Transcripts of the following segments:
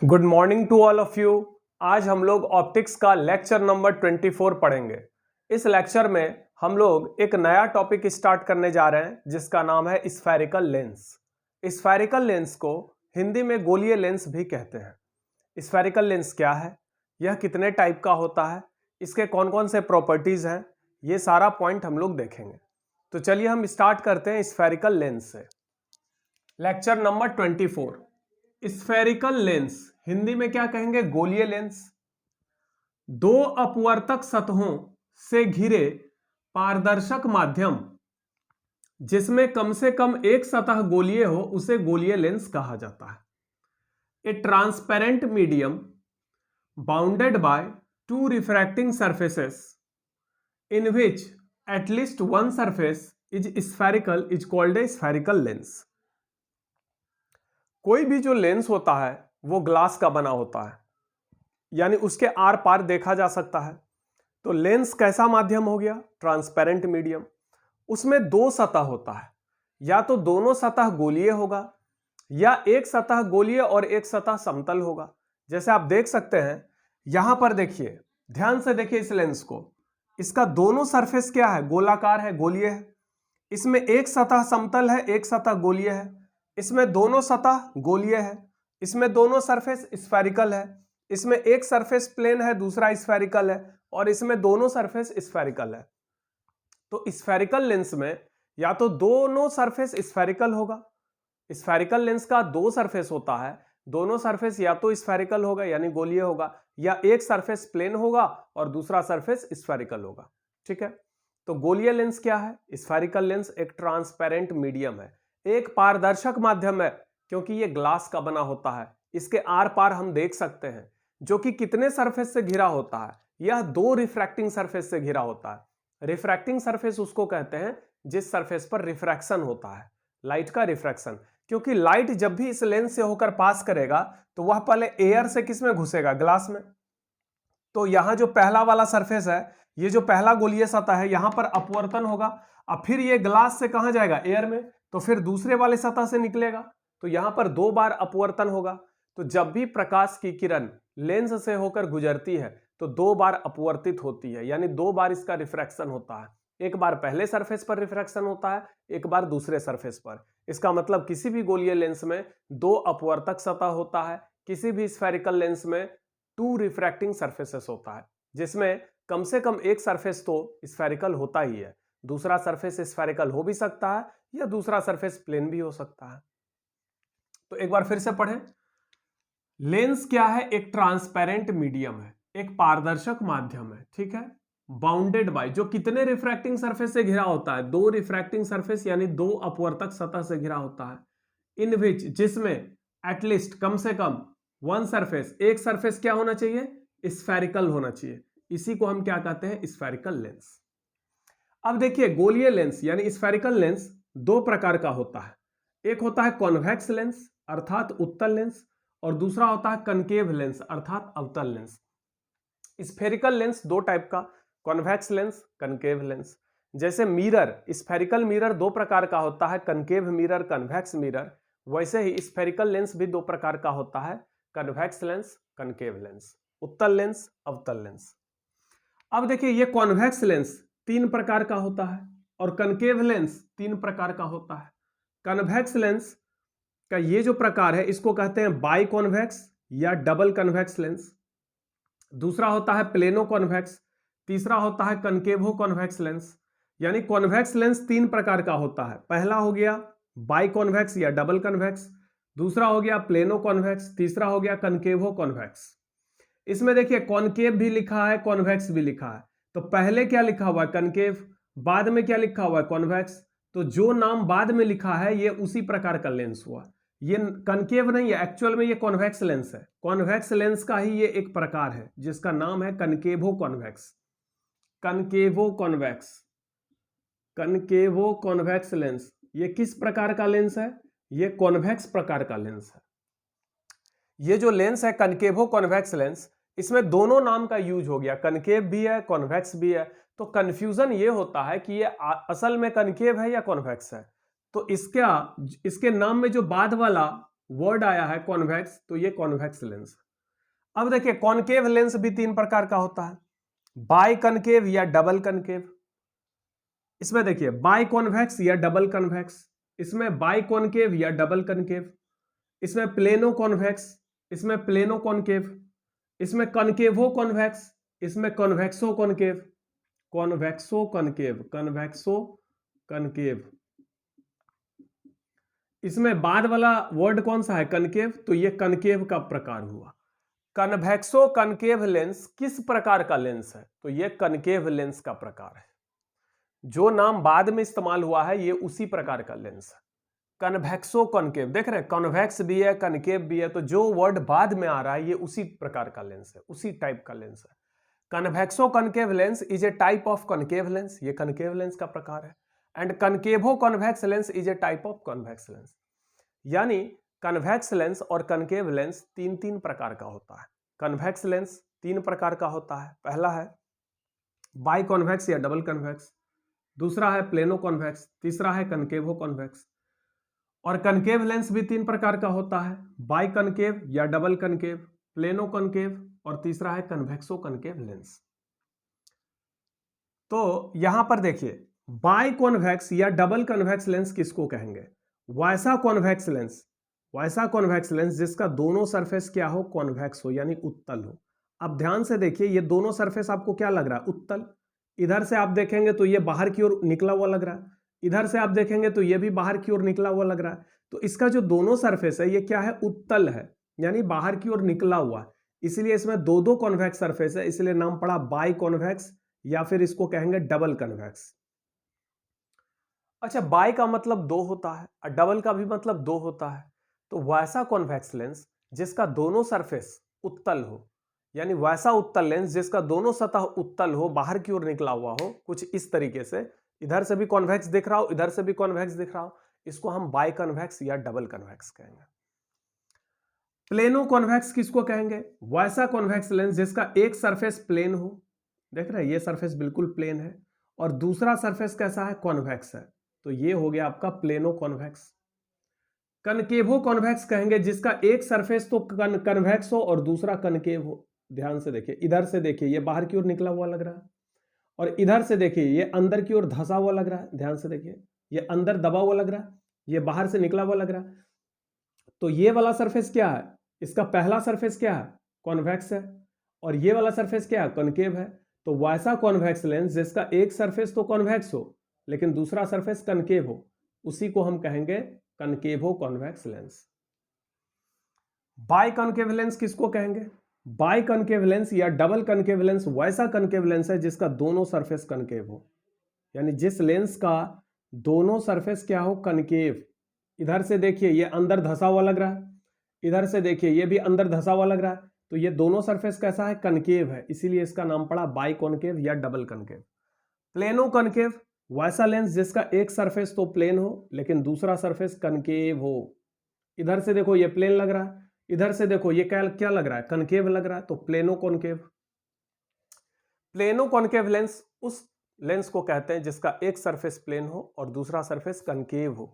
Good morning to all of you. आज हम लोग ऑप्टिक्स का लेक्चर नंबर 24 पढ़ेंगे। इस लेक्चर में हम लोग एक नया टॉपिक स्टार्ट करने जा रहे हैं जिसका नाम है स्फेरिकल लेंस। स्फेरिकल लेंस को हिंदी में गोलीय लेंस भी कहते हैं। स्फेरिकल लेंस क्या है, यह कितने टाइप का होता है, इसके कौन कौन से प्रॉपर्टीज हैं, ये सारा पॉइंट हम लोग देखेंगे। तो चलिए हम स्टार्ट करते हैं स्फेरिकल लेंस से। Lecture number 24, spherical lens Hindi में क्या कहेंगे? गोलीय लेंस। दो अपवर्तक सतहों से घिरे पारदर्शक माध्यम जिसमें कम से कम एक सतह गोलीय हो उसे गोलीय लेंस कहा जाता है। ए transparent medium bounded by two refracting surfaces in which at least one surface is spherical is called a spherical lens। कोई भी जो लेंस होता है वो ग्लास का बना होता है, यानी उसके आर पार देखा जा सकता है। तो लेंस कैसा माध्यम हो गया? Transparent medium. उसमें दो सतह होता है, या तो दोनों सतह गोलीय होगा या एक सतह गोलीय और एक सतह समतल होगा। जैसे आप देख सकते हैं यहां पर, देखिए ध्यान से देखिए इस लेंस को। इसका दोनों सरफेस क्या है? गोलाकार है, गोलीय है। इसमें एक सतह समतल है, एक सतह गोलीय है। इसमें दोनों सतह गोलीय है। इसमें दोनों सरफेस स्फेरिकल है। इसमें एक सरफेस प्लेन है, दूसरा स्फेरिकल है, और इसमें दोनों सरफेस स्फेरिकल है। तो स्फेरिकल लेंस में या तो दोनों सरफेस स्फेरिकल होगा। स्फेरिकल लेंस का दो सरफेस होता है, दोनों सरफेस या तो स्फेरिकल होगा यानी गोलीय होगा, या एक सरफेस प्लेन होगा और दूसरा सरफेस स्फेरिकल होगा। ठीक है, तो गोलीय लेंस क्या है? स्फेरिकल लेंस एक ट्रांसपेरेंट मीडियम है, एक पारदर्शक माध्यम है, क्योंकि ये ग्लास का बना होता है। इसके आर पार हम देख सकते हैं, जो कि कितने सरफेस से घिरा होता है? यह दो रिफ्रैक्टिंग सरफेस से घिरा होता है। रिफ्रैक्टिंग सरफेस उसको कहते हैं जिस सरफेस पर रिफ्रैक्शन होता है, लाइट का रिफ्रैक्शन। क्योंकि लाइट जब भी इस लेंस से होकर पास करेगा तो वह पहले एयर से किस में घुसेगा? ग्लास में। तो यहां जो पहला वाला सरफेस है, ये जो पहला गोलीय सतह है, यहां पर अपवर्तन होगा, अब फिर ये ग्लास से कहां जाएगा? एयर में। तो फिर दूसरे वाले सतह से निकलेगा, तो यहां पर दो बार अपवर्तन होगा। तो जब भी प्रकाश की किरण लेंस से होकर गुजरती है तो दो बार अपवर्तित होती है, यानी दो बार इसका रिफ्रैक्शन होता है। एक बार पहले सरफेस पर रिफ्रैक्शन होता है, एक बार दूसरे सरफेस पर। इसका मतलब किसी भी गोलीय लेंस में दो अपवर्तक सतह होता है, किसी भी स्फेरिकल लेंस में टू रिफ्रैक्टिंग सरफेसेस होता है, जिसमें कम से कम एक सरफेस तो स्फेरिकल होता ही है। दूसरा सरफेस स्फेरिकल हो भी सकता है या दूसरा सरफेस प्लेन भी हो सकता है। तो एक बार फिर से पढ़ें। लेंस क्या है? एक ट्रांसपेरेंट मीडियम है, एक पारदर्शक माध्यम है। ठीक है, बाउंडेड बाय, जो कितने रिफ्रैक्टिंग सरफेस से घिरा होता है? दो रिफ्रैक्टिंग सरफेस यानी दो अपवर्तक सतह से घिरा होता है। इन विच, जिसमें एटलीस्ट कम से कम वन सरफेस, एक सरफेस क्या होना चाहिए? स्फेरिकल होना चाहिए। इसी को हम क्या कहते हैं? Spherical lens. अब देखिए, गोलीय लेंस यानी स्फेरिकल लेंस दो प्रकार का होता है। एक होता है कॉन्वेक्स लेंस अर्थात उत्तल लेंस, और दूसरा होता है कनकेव लेंस अर्थात अवतल लेंस। स्फेरिकल लेंस दो टाइप का, कॉन्वेक्स लेंस, कनकेव लेंस। जैसे मिरर, स्फेरिकल मिरर दो प्रकार का होता है, कनकेव मिरर, कन्वेक्स मिरर। वैसे ही स्फेरिकल लेंस भी दो प्रकार का होता है, कन्वेक्स लेंस, कनकेव लेंस, उत्तल लेंस, अवतल लेंस। अब देखिए, ये कॉन्वेक्स लेंस तीन प्रकार का होता है और कनकेव लेंस तीन प्रकार का होता है। कन्वेक्स लेंस का ये जो प्रकार है इसको कहते हैं बाई कॉन्वेक्स या डबल कन्वेक्स लेंस। दूसरा होता है प्लेनो कॉन्वेक्स, तीसरा होता है कनकेवो कॉन्वेक्स लेंस। यानी कॉन्वेक्स लेंस तीन प्रकार का होता है। पहला हो गया बाई कॉन्वेक्स या डबल कन्वेक्स, दूसरा हो गया प्लेनो कॉन्वेक्स, तीसरा हो गया कनकेवो कॉन्वेक्स। इसमें देखिए कॉनकेव भी लिखा है, कॉन्वेक्स भी लिखा है। तो पहले क्या लिखा हुआ है? कनकेव। बाद में क्या लिखा हुआ है? कॉन्वेक्स। तो जो नाम बाद में लिखा है ये उसी प्रकार का लेंस हुआ। ये कनकेव नहीं है, एक्चुअल में ये कॉन्वेक्स लेंस है। कॉन्वेक्स लेंस का ही ये एक प्रकार है जिसका नाम है कनकेवो कॉन्वेक्स। कनकेवो कॉन्वेक्स, कनकेवो कॉन्वेक्स लेंस ये किस प्रकार का लेंस है? ये कॉन्वेक्स प्रकार का लेंस है। ये जो लेंस है कनकेवो कॉन्वेक्स लेंस, इसमें दोनों नाम का यूज हो गया, कनकेव भी है, कॉन्वेक्स भी है। तो कंफ्यूजन ये होता है कि ये असल में कनकेव है या कॉन्वेक्स है। तो इसके नाम में जो बाद वाला वर्ड आया है कॉन्वेक्स, तो ये कॉन्वेक्स लेंस। अब देखिए कॉनकेव लेंस भी 3 प्रकार का होता है, biconcave or double concave. इसमें देखिए बाई कॉन्वेक्स या डबल कन्वेक्स, इसमें बाई कॉनकेव या डबल कनकेव, इसमें प्लेनो कॉन्वेक्स, इसमें प्लेनो कॉनकेव, इसमें कनकेवो कॉन्वेक्स, इसमें convexo concave, convexo concave, convexo concave. इसमें बाद वाला वर्ड कौन सा है, कनकेव, तो ये कनकेव का प्रकार हुआ। कन्वेक्सो कनकेव लेंस किस प्रकार का लेंस है, तो ये कनकेव लेंस का प्रकार है। जो नाम बाद में इस्तेमाल हुआ है ये उसी प्रकार का लेंस है, कन्वेक्सो कॉनकेव। देख रहे हैं कॉन्वेक्स भी है कनकेव भी है, तो जो वर्ड बाद में आ रहा है ये उसी प्रकार का लेंस है, उसी टाइप का लेंस है। Convexo concave lens is a type of concave lens, ये कनकेव लेंस का प्रकार है। And concavo convex lens is a type of convex lens. यानी कन्वेक्स लेंस और कनकेव लेंस तीन तीन प्रकार का होता है। कन्वेक्स लेंस 3 प्रकार का होता है, पहला है बाई कॉन्वेक्स या डबल कन्वेक्स, दूसरा है प्लेनो कॉन्वेक्स, तीसरा है कनकेवो कॉन्वेक्स। और कनकेव लेंस भी 3 प्रकार का होता है, biconcave or double concave, plano concave और तीसरा है कन्वेक्सो कनकेव लेंस। तो यहां पर देखिए बाई कॉन्वेक्स या डबल कन्वेक्स लेंस किसको कहेंगे, वैसा कॉन्वेक्स लेंस, वैसा कॉन्वेक्स लेंस जिसका दोनों सरफेस क्या हो, कॉन्वेक्स हो यानी उत्तल हो। अब ध्यान से देखिए ये दोनों सरफेस आपको क्या लग रहा है, उत्तल। इधर से आप देखेंगे तो ये बाहर की ओर निकला हुआ लग रहा है, इधर से आप देखेंगे तो ये भी बाहर की ओर निकला हुआ लग रहा है। तो इसका जो दोनों सरफेस है ये क्या है, उत्तल है यानी बाहर की ओर निकला हुआ, इसलिए इसमें दो दो कॉन्वेक्स सरफेस है, इसलिए नाम पड़ा बाई कॉन्वेक्स या फिर इसको कहेंगे डबल कन्वेक्स। अच्छा बाई का मतलब 2 होता है और डबल का भी मतलब 2 होता है। तो वैसा कॉन्वेक्स लेंस जिसका दोनों सरफेस उत्तल हो, यानी वैसा उत्तल लेंस जिसका दोनों सतह उत्तल हो, बाहर की ओर निकला हुआ हो, कुछ इस तरीके से, इधर से भी कॉन्वेक्स दिख रहा हो, इधर से भी कॉन्वेक्स दिख रहा हो, इसको हम बाई कन्वेक्स या डबल कन्वेक्स कहेंगे। प्लेनो कॉन्वेक्स किसको कहेंगे, वैसा कॉन्वेक्स लेंस जिसका एक सरफेस प्लेन हो, देख रहे हैं ये सरफेस बिल्कुल प्लेन है और दूसरा सरफेस कैसा है, कॉन्वेक्स है, तो ये हो गया आपका प्लेनो कॉन्वेक्स। कनकेवो कॉन्वेक्स कहेंगे जिसका एक सरफेस तो कन्वेक्स हो और दूसरा कनकेव हो। ध्यान से देखिए, इधर से देखिए ये बाहर की ओर निकला हुआ लग रहा है और इधर से देखिए ये अंदर की ओर धंसा हुआ लग रहा है। ध्यान से देखिए ये अंदर दबा हुआ लग रहा है, ये बाहर से निकला हुआ लग रहा है। तो ये वाला सरफेस क्या है, इसका पहला सरफेस क्या है, कॉन्वेक्स है और ये वाला सरफेस क्या है, कनकेव है। तो वैसा कॉन्वेक्स लेंस जिसका एक सरफेस तो कॉन्वेक्स हो लेकिन दूसरा सरफेस कनकेव हो, उसी को हम कहेंगे concavo convex lens. Biconcave lens किसको कहेंगे, बाई कनकेव लेंस या डबल कनकेव लेंस वैसा कनकेव लेंस है जिसका दोनों सरफेस कनकेव हो, यानी जिस लेंस का दोनों सरफेस क्या हो, कनकेव। इधर से देखिए ये अंदर धंसा हुआ लग रहा है, इधर से देखिए ये भी अंदर धंसा हुआ लग रहा है, तो ये दोनों सरफेस कैसा है, कनकेव है, इसीलिए इसका नाम पड़ा बाई कॉनकेव या डबल कनकेव। प्लेनो कनकेव वैसा लेंस जिसका एक सरफेस तो प्लेन हो लेकिन दूसरा सरफेस कनकेव हो। इधर से देखो ये प्लेन लग रहा है, इधर से देखो ये क्या लग रहा है, कनकेव लग रहा है, तो plano concave. Plano concave lens उस लेंस को कहते हैं जिसका एक सरफेस प्लेन हो और दूसरा सरफेस कनकेव हो।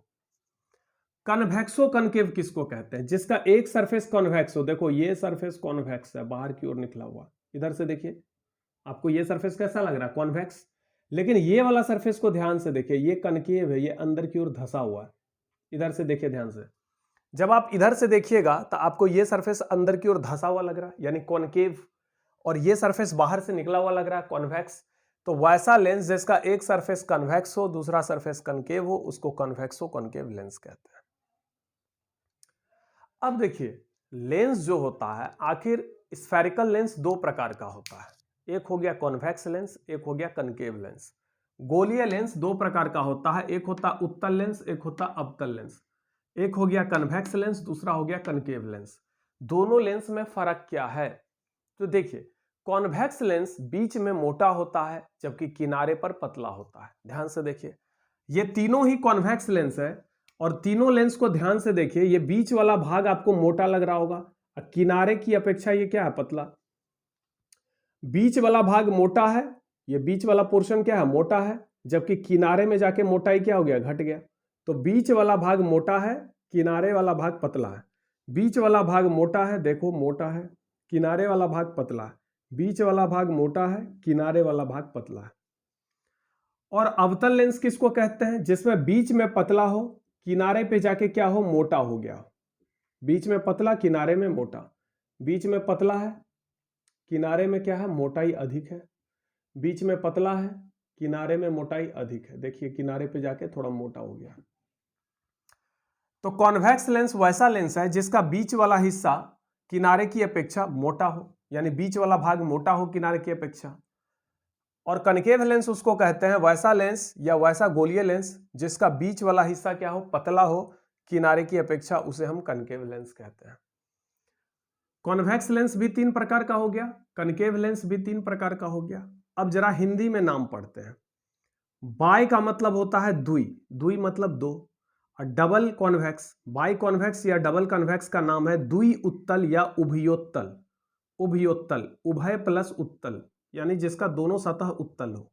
कन्वेक्सो कनकेव किसको कहते हैं, जिसका एक सरफेस कॉन्वेक्स हो, देखो ये सरफेस कॉन्वेक्स है, बाहर की ओर निकला हुआ, इधर से देखिए आपको ये सरफेस कैसा लग रहा है, कॉन्वेक्स, लेकिन ये वाला सरफेस को ध्यान से देखिए ये कनकेव है, ये अंदर की ओर धंसा हुआ है। इधर से देखिए ध्यान से, जब आप इधर से देखिएगा तो आपको ये सरफेस अंदर की ओर धंसा हुआ लग रहा है यानी कॉनकेव, और ये सरफेस बाहर से निकला हुआ लग रहा है, कॉन्वेक्स। तो वैसा लेंस जिसका एक सरफेस कन्वेक्स हो दूसरा सरफेस कनकेव हो, उसको कन्वेक्सो कॉनकेव लेंस कहते हैं। अब देखिए लेंस जो होता है, आखिर स्फेरिकल लेंस 2 प्रकार का होता है, एक हो गया कॉन्वेक्स लेंस, एक हो गया कनकेव लेंस। गोलीय लेंस 2 प्रकार का होता है, एक होता उत्तल लेंस, एक होता अवतल लेंस। एक हो गया कन्वेक्स लेंस, दूसरा हो गया कनकेव लेंस। दोनों लेंस में फर्क क्या है, तो देखिए कॉन्वेक्स लेंस बीच में मोटा होता है जबकि किनारे पर पतला होता है। ध्यान से देखिए ये तीनों ही कॉन्वेक्स लेंस है और तीनों लेंस को ध्यान से देखिए, ये बीच वाला भाग आपको मोटा लग रहा होगा और किनारे की अपेक्षा ये क्या है, पतला। बीच वाला भाग मोटा है, ये बीच वाला पोर्शन क्या है, मोटा है, जबकि किनारे में जाके मोटाई क्या हो गया, घट गया। तो बीच वाला भाग मोटा है, किनारे वाला भाग पतला है। बीच वाला भाग मोटा है, देखो मोटा है, किनारे वाला भाग पतला है। बीच वाला भाग मोटा है, किनारे वाला भाग पतला है। और अवतल लेंस किसको कहते हैं? जिसमें बीच में पतला हो, किनारे पे जाके क्या हो, मोटा हो गया। बीच में पतला, किनारे में मोटा। बीच में पतला है, किनारे में क्या है, मोटाई अधिक है। बीच में पतला है, किनारे में मोटाई अधिक है। देखिए किनारे पे जाके थोड़ा मोटा हो गया। तो कॉन्वेक्स लेंस वैसा लेंस है जिसका बीच वाला हिस्सा किनारे की अपेक्षा मोटा हो, यानी बीच वाला भाग मोटा हो किनारे की अपेक्षा। और कनकेव लेंस उसको कहते हैं वैसा लेंस या वैसा गोलीय लेंस जिसका बीच वाला हिस्सा क्या हो, पतला हो किनारे की अपेक्षा, उसे हम कनकेव लेंस कहते हैं। कॉन्वेक्स लेंस भी 3 प्रकार का हो गया, कनकेव लेंस भी 3 प्रकार का हो गया। अब जरा हिंदी में नाम पढ़ते हैं। बाय का मतलब होता है दुई, दुई मतलब दो। और डबल कॉन्वेक्स, बाई कॉन्वेक्स या डबल कॉन्वेक्स का नाम है द्वि उत्तल या उभयोत्तल। उभयोत्तल, उभय प्लस उत्तल, यानी जिसका दोनों सतह उत्तल हो।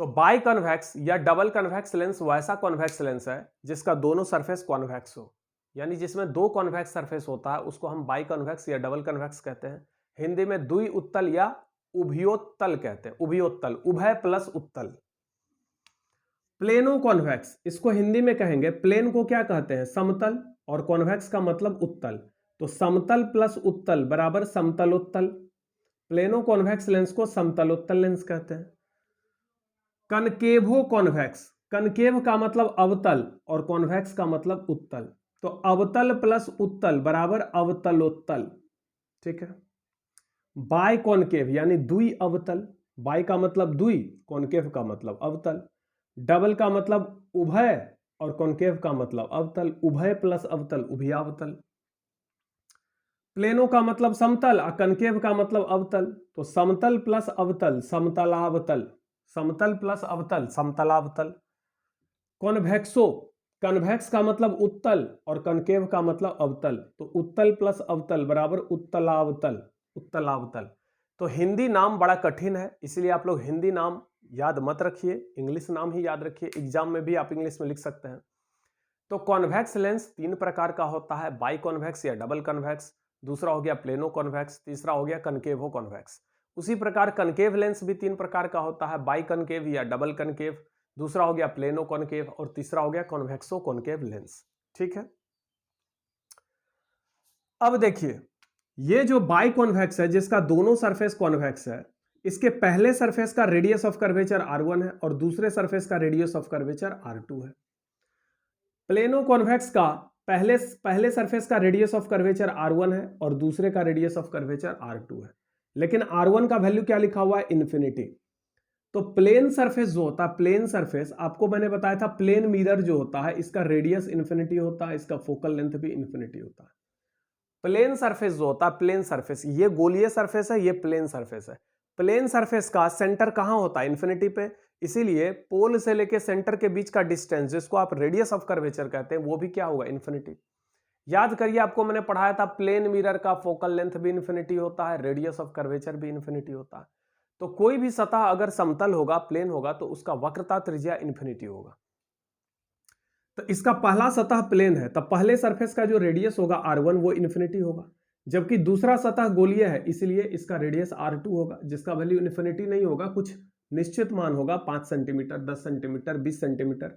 तो बाई कॉन्वेक्स या डबल कॉन्वेक्स लेंस वैसा कॉन्वेक्स लेंस है जिसका दोनों सरफेस कॉन्वेक्स हो, यानी जिसमें 2 कॉन्वेक्स सरफेस होता है उसको हम बाई कॉन्वेक्स या डबल कॉन्वेक्स कहते हैं। हिंदी में द्वि उत्तल या उभयोत्तल कहते हैं, उभयोत्तल, उभय प्लस उत्तल। प्लेनो कॉन्वेक्स, इसको हिंदी में कहेंगे, प्लेन को क्या कहते हैं, समतल, और कॉन्वेक्स का मतलब उत्तल। तो समतल प्लस उत्तल बराबर समतलोत्तल। प्लेनो कॉन्वेक्स लेंस को समतलोत्तल लेंस कहते हैं। कनकेवो कॉन्वेक्स, कनकेव का मतलब अवतल और कॉन्वेक्स का मतलब उत्तल। तो अवतल प्लस उत्तल बराबर अवतलोत्तल, ठीक है। बाय कॉनकेव यानी द्वि अवतल, बाय का मतलब द्वि, कॉनकेव का मतलब अवतल। डबल का मतलब उभय और कॉनकेव का मतलब अवतल, उभय प्लस अवतल उभयावतल। प्लेनो का मतलब समतल और कनकेव का मतलब अवतल, तो समतल प्लस अवतल समतलावतल, समतल प्लस अवतल समतलावतल। कॉन्वेक्सो, कन्वेक्स का मतलब उत्तल और कनकेव का मतलब अवतल, तो उत्तल प्लस अवतल बराबर उत्तलावतल, उत्तलावतल। तो हिंदी नाम बड़ा कठिन है, इसलिए आप लोग हिंदी नाम याद मत रखिए, इंग्लिश नाम ही याद रखिए, एग्जाम में भी आप इंग्लिश में लिख सकते हैं। तो कॉन्वेक्स लेंस 3 प्रकार का होता है, बाई कॉन्वेक्स या डबल कॉन्वेक्स, दूसरा हो गया प्लेनो कॉन्वेक्स, तीसरा हो गया कनकेवो कॉन्वेक्स। उसी प्रकार कनकेव लेंस भी 3 प्रकार का होता है, biconcave or double concave, दूसरा हो गया प्लेनो कॉनकेव और तीसरा हो गया कॉन्वेक्सो कॉनकेव लेंस, ठीक है। अब देखिए ये जो बाई कॉन्वेक्स है जिसका दोनों सरफेस कॉन्वेक्स है, इसके पहले सरफेस का रेडियस ऑफ कर्वेचर r1 है और दूसरे सरफेस का रेडियस ऑफ कर्वेचर r2 है। प्लेनो कॉन्वेक्स का पहले सरफेस का रेडियस ऑफ कर्वेचर r1 है और दूसरे का रेडियस ऑफ कर्वेचर r2 है, लेकिन r1 का वैल्यू क्या लिखा हुआ है, इन्फिनिटी। तो प्लेन सरफेस जो होता है, प्लेन सरफेस आपको मैंने बताया था, प्लेन मिरर जो होता है इसका रेडियस इन्फिनिटी होता है, इसका फोकल लेंथ भी इन्फिनिटी होता है। प्लेन सरफेस जो होता है, प्लेन सरफेस, ये गोलीय सरफेस है, ये प्लेन सरफेस है। प्लेन सरफेस का सेंटर कहां होता है, इन्फिनिटी पे, इसीलिए पोल से लेके सेंटर के बीच का डिस्टेंस जिसको आप रेडियस ऑफ कर्वेचर कहते हैं वो भी क्या होगा, इन्फिनिटी। याद करिए आपको मैंने पढ़ाया था प्लेन मिरर का फोकल लेंथ भी इन्फिनिटी होता है, रेडियस ऑफ कर्वेचर भी इन्फिनिटी होता है। तो कोई भी सतह अगर समतल होगा, प्लेन होगा, तो उसका वक्रता त्रिज्या इन्फिनिटी होगा। तो इसका पहला सतह प्लेन है, तब पहले सरफेस का जो रेडियस होगा r1 वो इन्फिनिटी होगा, जबकि दूसरा सतह गोलीय है इसलिए इसका रेडियस r2 होगा, जिसका वैल्यू इन्फिनिटी नहीं होगा, कुछ निश्चित मान होगा, 5 सेंटीमीटर, 10 सेंटीमीटर, 20 सेंटीमीटर।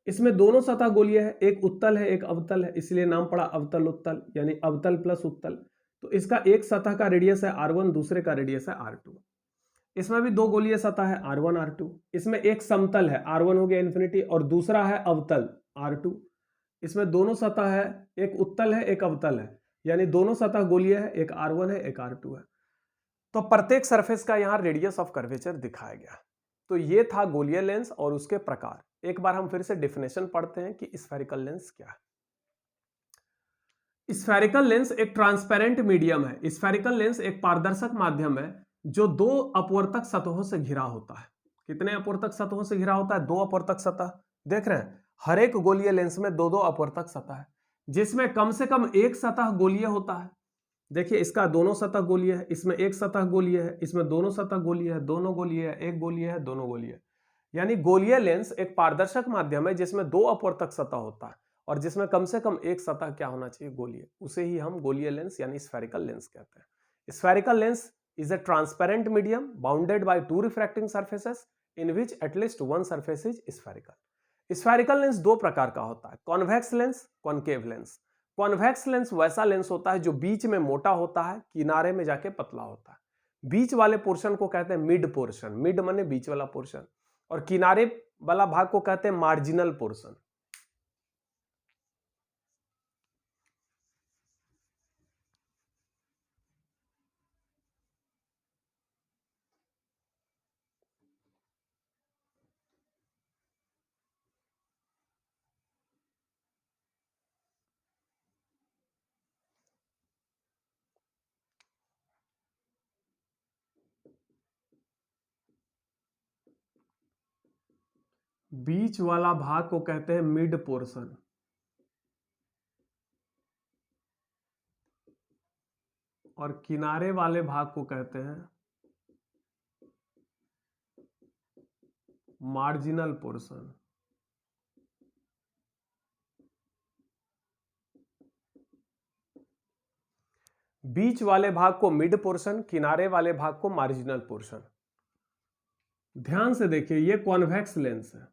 इसमें दोनों सतह गोलीय है, एक उत्तल है एक अवतल है, इसलिए नाम पड़ा अवतल उत्तल, यानी अवतल प्लस उत्तल। तो इसका एक सतह का रेडियस है r1, दूसरे का रेडियस है r2। इसमें भी 2 गोलीय सतह है r1 r2। इसमें एक समतल है, r1 हो गया इन्फिनिटी, और दूसरा है अवतल r2। इसमें दोनों सतह है, एक उत्तल है एक अवतल है, यानी दोनों सतह गोलीय है, एक r1 है एक r2 है। तो प्रत्येक सरफेस का यहां रेडियस ऑफ कर्वेचर दिखाया गया। तो ये था गोलीय लेंस और उसके प्रकार। एक बार हम फिर से डेफिनेशन पढ़ते हैं कि स्फेरिकल लेंस क्या है। स्फेरिकल लेंस एक ट्रांसपेरेंट मीडियम है। स्फेरिकल लेंस एक पारदर्शक माध्यम है जो 2 अपवर्तक सतहों से घिरा होता है। कितने अपवर्तक सतहों से घिरा होता है, 2 अपवर्तक सतह। देख रहे हैं हर एक गोलीय लेंस में 2-2 अपवर्तक सतह है, जिसमें कम से कम एक सतह गोलीय होता है। देखिए इसका दोनों सतह गोलीय है, इसमें एक सतह गोलीय है, इसमें दोनों सतह गोलीय है, दोनों गोलीय है, एक गोलीय है, दोनों गोलीय है। यानी गोलीय लेंस एक पारदर्शक माध्यम है जिसमें 2 अपवर्तक सतह होता है और जिसमें कम से कम एक सतह क्या होना चाहिए, गोलीय, उसे ही हम गोलीय लेंस यानी स्फेरिकल लेंस कहते हैं। Spherical lens is a transparent medium bounded by two refracting surfaces in which at least one surface is spherical. Spherical lens दो प्रकार का होता है, convex lens, concave lens. Convex lens वैसा लेंस होता है जो बीच में मोटा होता है, किनारे में जाके पतला होता है। बीच वाले पोर्शन को कहते हैं मिड पोर्शन, मिड माने बीच वाला पोर्शन, और किनारे वाला भाग को कहते हैं मार्जिनल पोर्शन। बीच वाला भाग को कहते हैं मिड पोर्शन, और किनारे वाले भाग को कहते हैं मार्जिनल पोर्शन। बीच वाले भाग को मिड पोर्शन, किनारे वाले भाग को मार्जिनल पोर्शन। ध्यान से देखिए, ये कॉन्वेक्स लेंस है।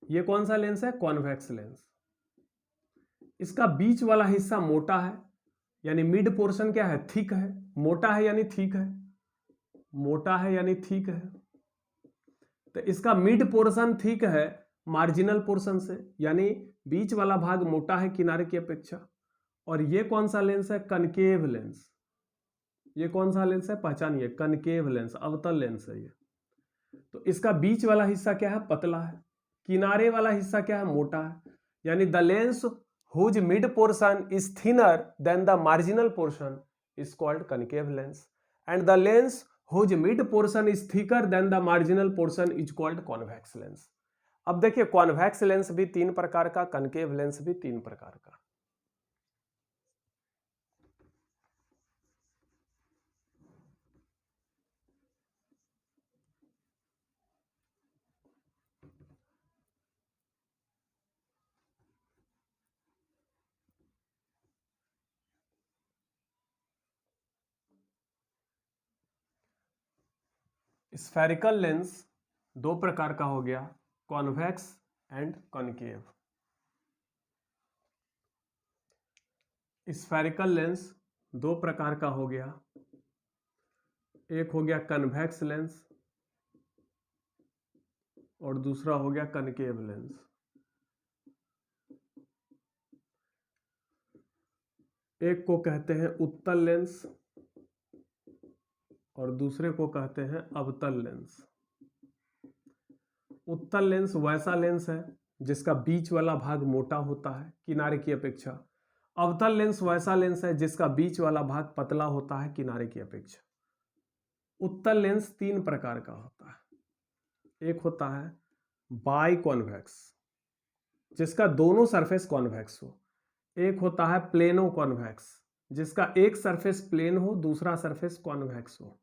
ये कौन सा लेंस है? Convex lens. इसका बीच वाला हिस्सा मोटा है, यानी मिड पोर्शन क्या है? थिक है। मोटा है यानी थिक है, मोटा है यानी थिक है। तो इसका मिड पोर्शन थिक है मार्जिनल पोर्शन से, यानी बीच वाला भाग मोटा है किनारे की अपेक्षा। और ये कौन सा लेंस है? Concave lens. ये कौन सा लेंस है? पहचानिए, कनकेव लेंस, अवतल लेंस है ये। तो इसका बीच वाला हिस्सा क्या है? पतला है। किनारे वाला हिस्सा क्या है? मोटा है। यानी the lens whose mid portion is thinner than the marginal portion is called concave lens, and the lens whose mid portion is thicker than the marginal portion is called convex lens. अब देखिए, convex lens भी तीन प्रकार का, concave lens भी तीन प्रकार का। स्फेरिकल लेंस दो प्रकार का हो गया, convex and concave. Spherical lens दो प्रकार का हो गया, एक हो गया कन्वेक्स लेंस और दूसरा हो गया कनकेव लेंस। एक को कहते हैं उत्तल लेंस और दूसरे को कहते हैं अवतल लेंस। उत्तल लेंस वैसा लेंस है जिसका बीच वाला भाग मोटा होता है किनारे की अपेक्षा। अवतल लेंस वैसा लेंस है जिसका बीच वाला भाग पतला होता है किनारे की अपेक्षा। उत्तल लेंस तीन प्रकार का होता है। एक होता है बाई कॉन्वेक्स, जिसका दोनों सरफेस कॉन्वेक्स हो। एक होता है प्लेनो कॉन्वेक्स, जिसका एक सरफेस प्लेन हो, दूसरा सरफेस कॉन्वेक्स हो।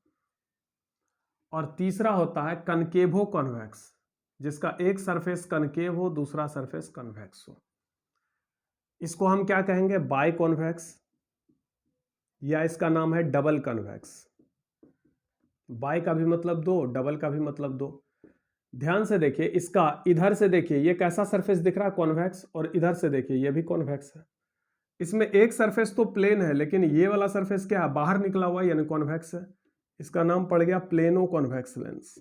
और तीसरा होता है कनकेवो कॉन्वेक्स, जिसका एक सरफेस कनकेव हो, दूसरा सरफेस कन्वेक्स हो। इसको हम क्या कहेंगे? बाई कॉन्वेक्स, या इसका नाम है डबल कन्वेक्स। बाई का भी मतलब दो, डबल का भी मतलब दो। ध्यान से देखिए, इसका इधर से देखिए ये कैसा सरफेस दिख रहा है? कॉन्वेक्स। और इधर से देखिए ये भी कॉन्वेक्स है। इसमें एक सरफेस तो प्लेन है, लेकिन ये वाला सरफेस क्या है? बाहर निकला हुआ, यानी कॉन्वेक्स है। इसका नाम पड़ गया प्लेनो कॉन्वेक्स लेंस।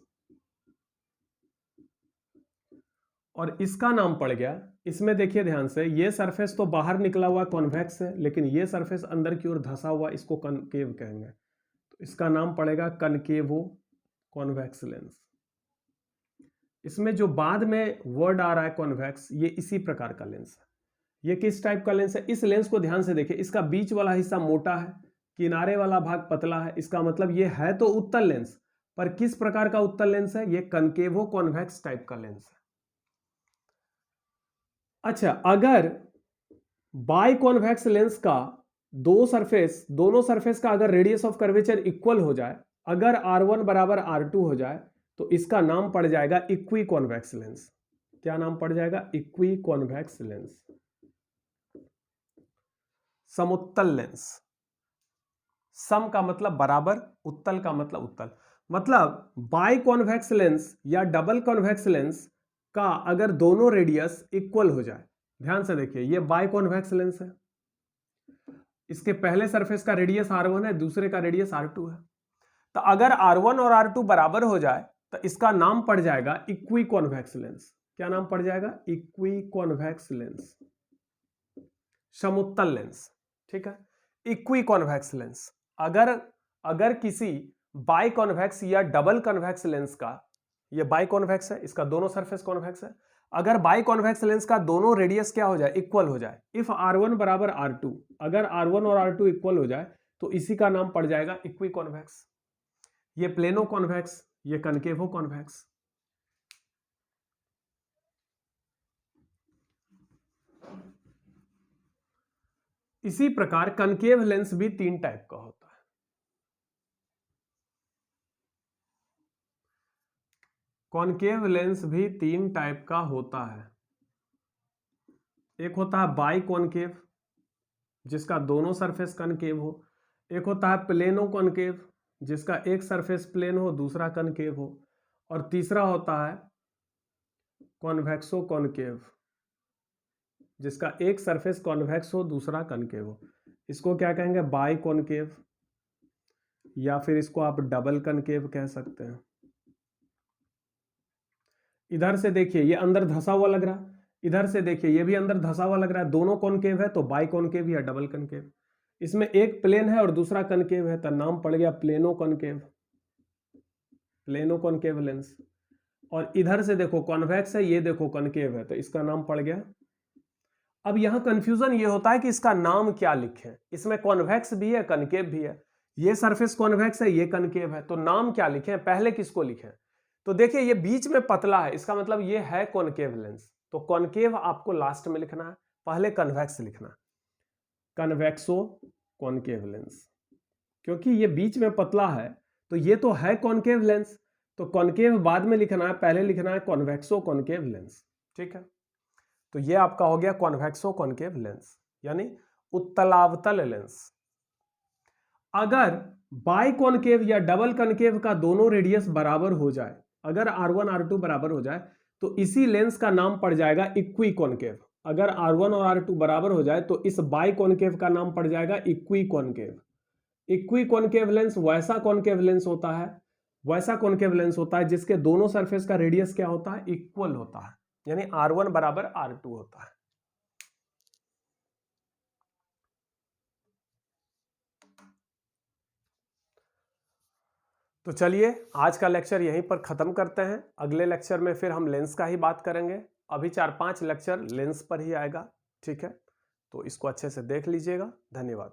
और इसका नाम पड़ गया, इसमें देखिए ध्यान से, ये सरफेस तो बाहर निकला हुआ कॉन्वेक्स है, लेकिन ये सरफेस अंदर की ओर धंसा हुआ, इसको कनकेव कहेंगे। तो इसका नाम पड़ेगा कनकेवो कॉन्वेक्स लेंस। इसमें जो बाद में वर्ड आ रहा है कॉन्वेक्स, ये इसी प्रकार का लेंस है। ये किस टाइप का लेंस है? इस लेंस को ध्यान से देखिए, इसका बीच वाला हिस्सा मोटा है, किनारे वाला भाग पतला है। इसका मतलब ये है तो उत्तल लेंस, पर किस प्रकार का उत्तल लेंस है? ये कनकेवो कॉन्वेक्स टाइप का लेंस है। अच्छा, अगर बाई कॉन्वेक्स लेंस का दोनों सरफेस का अगर रेडियस ऑफ कर्वेचर इक्वल हो जाए, अगर R1 बराबर R2 हो जाए, तो इसका नाम पड़ जाएगा इक्वी कॉन्वेक्स लेंस। क्या नाम पड़ जाएगा? Equiconvex lens. समोत्तल लेंस। सम का मतलब बराबर, उत्तल का मतलब उत्तल। मतलब बाई कॉन्वेक्स लेंस या डबल कॉन्वेक्स लेंस का अगर दोनों रेडियस इक्वल हो जाए, ध्यान से देखिए ये बाई कॉन्वेक्स लेंस है, इसके पहले सरफेस का रेडियस r1 है, दूसरे का रेडियस r2 है। तो अगर r1 और r2 बराबर हो जाए तो इसका नाम पड़ जाएगा इक्वी कॉन्वेक्स लेंस। क्या नाम पड़ जाएगा? इक्वी कॉन्वेक्स लेंस, समोत्तल लेंस। ठीक है, इक्वी कॉन्वेक्स लेंस। अगर किसी बाई कॉन्वेक्स या डबल कॉन्वेक्स लेंस का, ये बाई कॉन्वेक्स है, इसका दोनों सरफेस कॉन्वेक्स है, अगर बाई कॉन्वेक्स लेंस का दोनों रेडियस क्या हो जाए? इक्वल हो जाए। इफ r1 बराबर r2, अगर r1 और r2 इक्वल हो जाए तो इसी का नाम पड़ जाएगा इक्वी कॉन्वेक्स। ये प्लेनो कॉन्वेक्स, ये कनकेवो कॉन्वेक्स। इसी प्रकार कनकेव लेंस भी 3 टाइप का होता है। कॉनकेव लेंस भी 3 टाइप का होता है। एक होता है बाई कॉनकेव, जिसका दोनों सरफेस कनकेव हो। एक होता है प्लेनो कॉनकेव, जिसका एक सरफेस प्लेन हो दूसरा कनकेव हो। और तीसरा होता है कॉन्वेक्सो कॉनकेव, जिसका एक सरफेस कॉन्वेक्स हो दूसरा कनकेव हो। इसको क्या कहेंगे? बाई कॉनकेव, या फिर इसको आप डबल कनकेव कह सकते हैं। इधर से देखिए ये अंदर धंसा हुआ लग रहा है, इधर से देखिए ये भी अंदर धंसा हुआ लग रहा है, दोनों कॉनकेव है तो बाई कॉनकेव या डबल कनकेव। इसमें एक प्लेन है और दूसरा कनकेव है तो नाम पड़ गया plano concave, plano concave lens. और इधर से देखो कॉन्वेक्स है, ये देखो कनकेव है, तो इसका नाम पड़ गया। अब यहां कंफ्यूजन ये होता है कि इसका नाम क्या लिखें। इसमें कॉन्वेक्स भी है कनकेव भी है, ये सरफेस कॉन्वेक्स है ये कनकेव है, तो नाम क्या लिखें? पहले किसको लिखें? तो देखिए ये बीच में पतला है, इसका मतलब ये है कॉनकेव लेंस, तो कॉनकेव आपको लास्ट में लिखना है, पहले कन्वेक्स लिखना, कन्वेक्सो कॉनकेव लेंस। क्योंकि ये बीच में पतला है तो ये तो है कॉनकेव लेंस, तो कॉनकेव बाद में लिखना है, पहले लिखना है कॉन्वेक्सो कॉनकेव लेंस। ठीक है, तो ये आपका हो गया कॉन्वेक्सो कॉनकेव लेंस, यानी उत्तलावतल लेंस। अगर बाई कॉनकेव या डबल कॉनकेव का दोनों रेडियस बराबर हो जाए, अगर r1 r2 बराबर हो जाए तो इसी लेंस का नाम पड़ जाएगा इक्वी कॉनकेव। अगर r1 और r2 बराबर हो जाए तो इस बाई कॉनकेव का नाम पड़ जाएगा equi concave. Equi concave lens वैसा कॉनकेव लेंस होता है, वैसा कॉनकेव लेंस होता है जिसके दोनों सरफेस का रेडियस क्या होता है? इक्वल होता है, यानी r1 बराबर r2 होता है। तो चलिए आज का लेक्चर यहीं पर खत्म करते हैं। अगले लेक्चर में फिर हम लेंस का ही बात करेंगे। अभी 4-5 लेक्चर लेंस पर ही आएगा। ठीक है, तो इसको अच्छे से देख लीजिएगा। धन्यवाद।